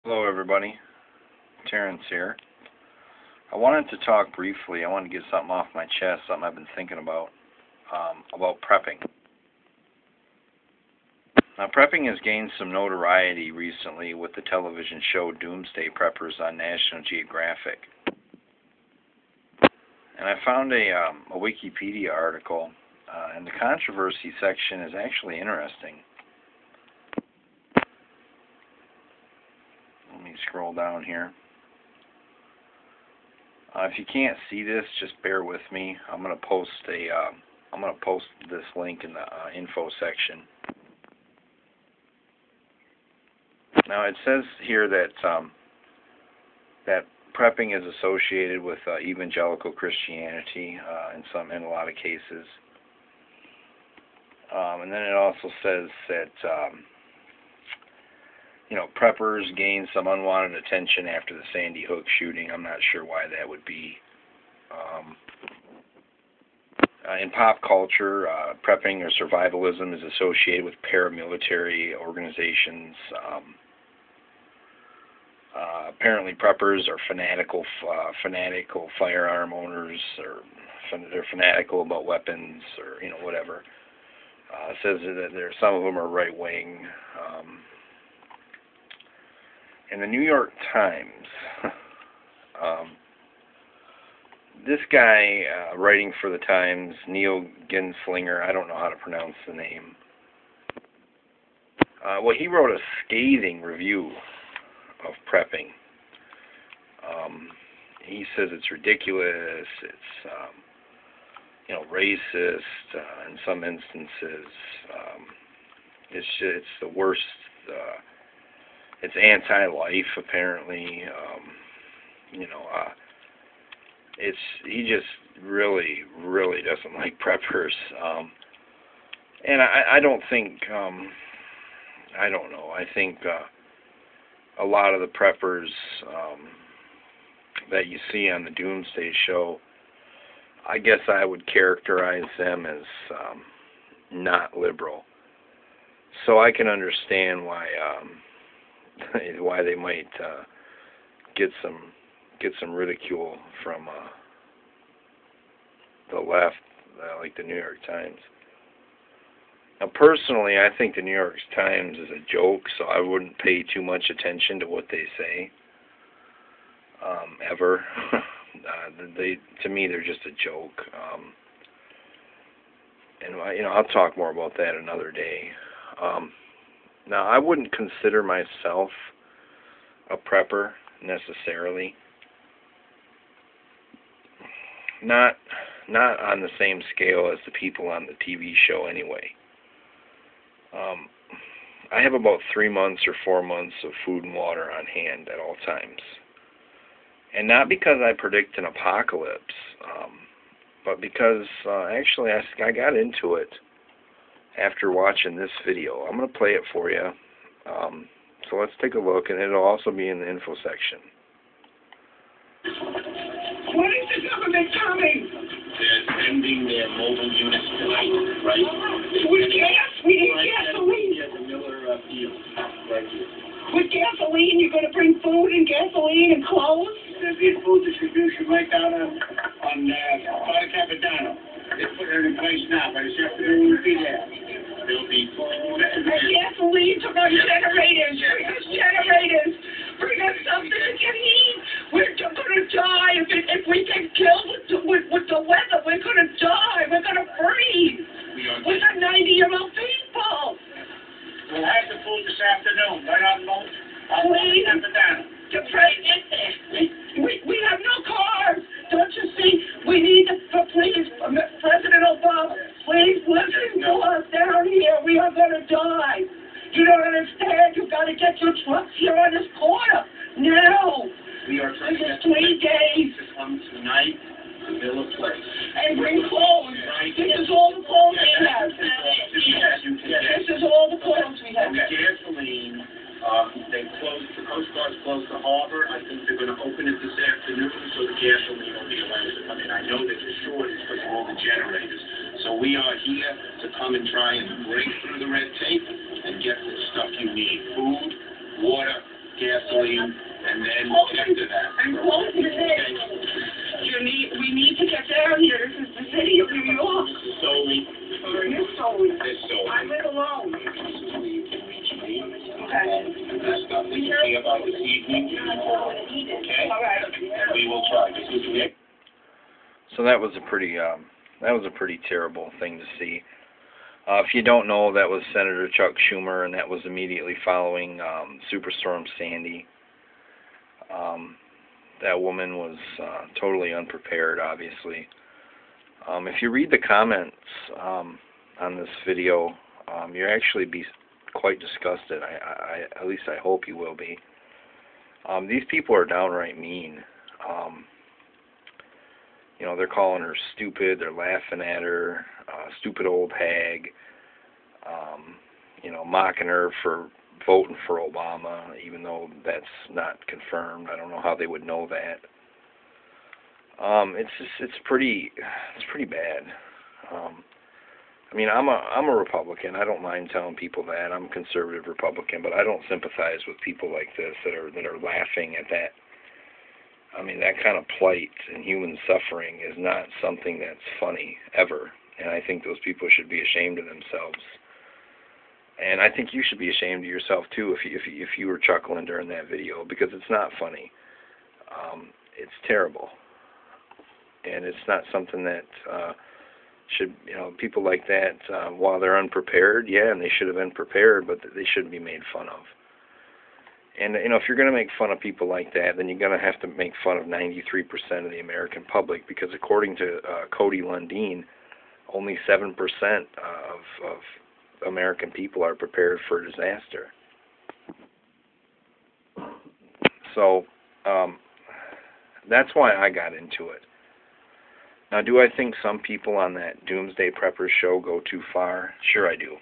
Hello everybody, Terrence here. I wanted to talk briefly, I wanted to get something off my chest, something I've been thinking about prepping. Now prepping has gained some notoriety recently with the television show Doomsday Preppers on National Geographic. And I found a Wikipedia article, and the controversy section is actually interesting. Let me scroll down here. If you can't see this, just bear with me. I'm going to post this link in the info section. Now it says here that that prepping is associated with evangelical Christianity in a lot of cases, and then it also says that preppers gained some unwanted attention after the Sandy Hook shooting. I'm not sure why that would be. In pop culture, prepping or survivalism is associated with paramilitary organizations. Apparently, preppers are fanatical firearm owners, or they're fanatical about weapons, or whatever. It says that some of them are right-wing. In the New York Times, this guy writing for the Times, Neil Genslinger, I don't know how to pronounce the name, he wrote a scathing review of prepping. He says it's ridiculous, it's racist in some instances. It's the worst. It's anti-life, apparently. He just really doesn't like preppers. And I don't think, I don't know. I think a lot of the preppers that you see on the Doomsday Show, I guess I would characterize them as not liberal. So I can understand why they might get some ridicule from the left, like the New York Times. Now, personally, I think the New York Times is a joke, so I wouldn't pay too much attention to what they say, ever. To me, they're just a joke. And I'll talk more about that another day. Now, I wouldn't consider myself a prepper necessarily. Not on the same scale as the people on the TV show anyway. I have about 3 months or 4 months of food and water on hand at all times. And not because I predict an apocalypse, but because actually I got into it after watching this video. I'm going to play it for you. So let's take a look, and it'll also be in the info section. When is the government coming? They're sending their mobile units tonight, right? With gas? We need gasoline. Yeah, the Miller Field, right here. With gasoline, you're going to bring food and gasoline and clothes? There'll be a food distribution right down on Parque Capitano. They're putting it in place now, but this afternoon we'll be there. There'll be food And gasoline to run generators. Bring us generators. Bring us something to get heat. We're going to die if we get killed with the weather. We're going to die. We're going to freeze. We're the 90-year-old people. We'll have the food this afternoon, right on Parque Capitano. We have no cars. Don't you see? We need please, President Obama, please listen to us down here. We are going to die. You don't understand. You've got to get your trucks here on this corner now. We are trying to get 3 days. to come tonight to Miller Place. And bring clothes. This is all the clothes we have. This is all the clothes we have. And the gasoline, they closed, the Coast Guard's closed the harbor. I think they're going to open it this afternoon so the gasoline will be allowed to come in. I know there's a shortage because of all the generators. So we are here to come and try and break through the red tape and get the stuff you need. Food, water, gasoline, and then after that. I'm closing it. We need to get down here. This is the city of New York. This is solely. You're solely. This solely. I live alone. This is where you can reach me. Okay. And that's nothing to say about this evening. Okay? All right. And we will try. This is Nick. So that was a pretty terrible thing to see. If you don't know, that was Senator Chuck Schumer, and that was immediately following Superstorm Sandy. That woman was totally unprepared, obviously. If you read the comments on this video, you'll actually be quite disgusted. At least I hope you will be. These people are downright mean. You know, they're calling her stupid, they're laughing at her, stupid old hag, you know, mocking her for voting for Obama, even though that's not confirmed. I don't know how they would know that. It's pretty bad. I mean, I'm a Republican. I don't mind telling people that. I'm a conservative Republican, but I don't sympathize with people like this that are laughing at that. I mean, that kind of plight and human suffering is not something that's funny, ever. And I think those people should be ashamed of themselves. And I think you should be ashamed of yourself, too, if you were chuckling during that video, because it's not funny. It's terrible. And it's not something that should, you know, people like that, while they're unprepared, yeah, and they should have been prepared, but they shouldn't be made fun of. And, you know, if you're going to make fun of people like that, then you're going to have to make fun of 93% of the American public, because according to Cody Lundeen, only 7% of American people are prepared for disaster. So, that's why I got into it. Now, do I think some people on that Doomsday Preppers show go too far? Sure I do.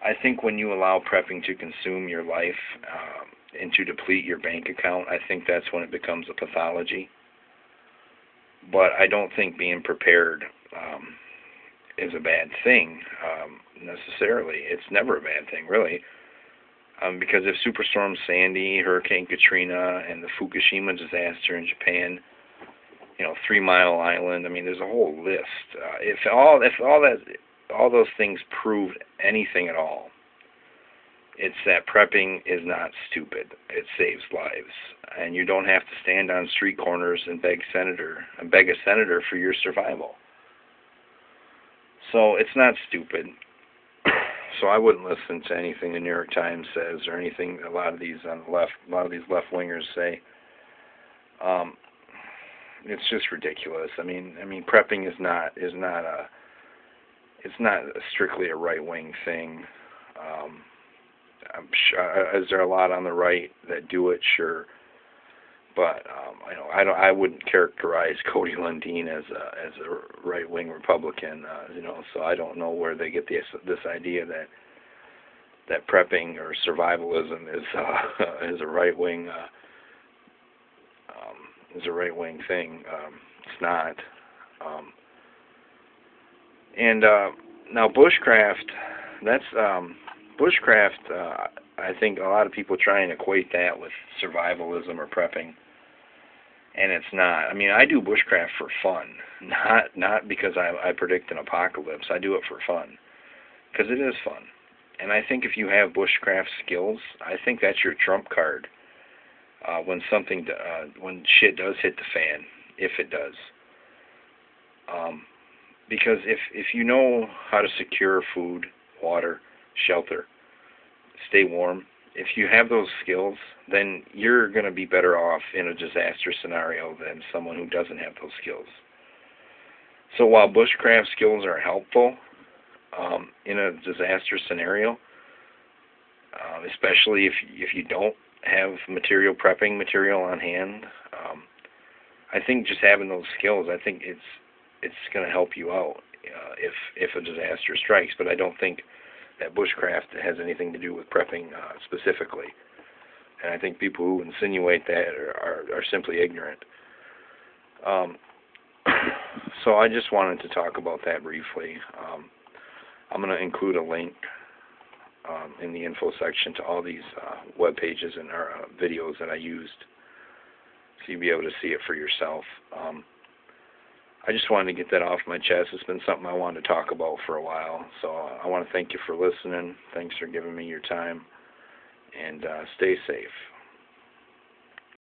I think when you allow prepping to consume your life and to deplete your bank account, I think that's when it becomes a pathology. But I don't think being prepared is a bad thing necessarily. It's never a bad thing, really. Because if Superstorm Sandy, Hurricane Katrina, and the Fukushima disaster in Japan, you know, 3 Mile Island, I mean, there's a whole list. If all those things prove anything at all, it's that prepping is not stupid. It saves lives, and you don't have to stand on street corners and beg a senator for your survival. So it's not stupid. So I wouldn't listen to anything the New York Times says or anything a lot of these on the left, a lot of these left-wingers say. It's just ridiculous. I mean, prepping is not strictly a right-wing thing. I'm sure, is there a lot on the right that do it? Sure, but I wouldn't characterize Cody Lundeen as a right-wing Republican. So I don't know where they get this idea that prepping or survivalism is a right-wing. Is a right-wing thing. It's not. Now bushcraft, that's bushcraft. I think a lot of people try and equate that with survivalism or prepping, and it's not. I mean, I do bushcraft for fun, not because I predict an apocalypse. I do it for fun, because it is fun. And I think if you have bushcraft skills, I think that's your trump card. When shit does hit the fan, if it does. Because if you know how to secure food, water, shelter, stay warm, if you have those skills, then you're going to be better off in a disaster scenario than someone who doesn't have those skills. So while bushcraft skills are helpful in a disaster scenario, especially if you don't have prepping material on hand, I think just having those skills, I think it's going to help you out if a disaster strikes. But I don't think that bushcraft has anything to do with prepping specifically. And I think people who insinuate that are simply ignorant. So I just wanted to talk about that briefly. I'm going to include a link in the info section to all these web pages and videos that I used, so you'll be able to see it for yourself. I just wanted to get that off my chest. It's been something I wanted to talk about for a while, so I want to thank you for listening. Thanks for giving me your time, and stay safe.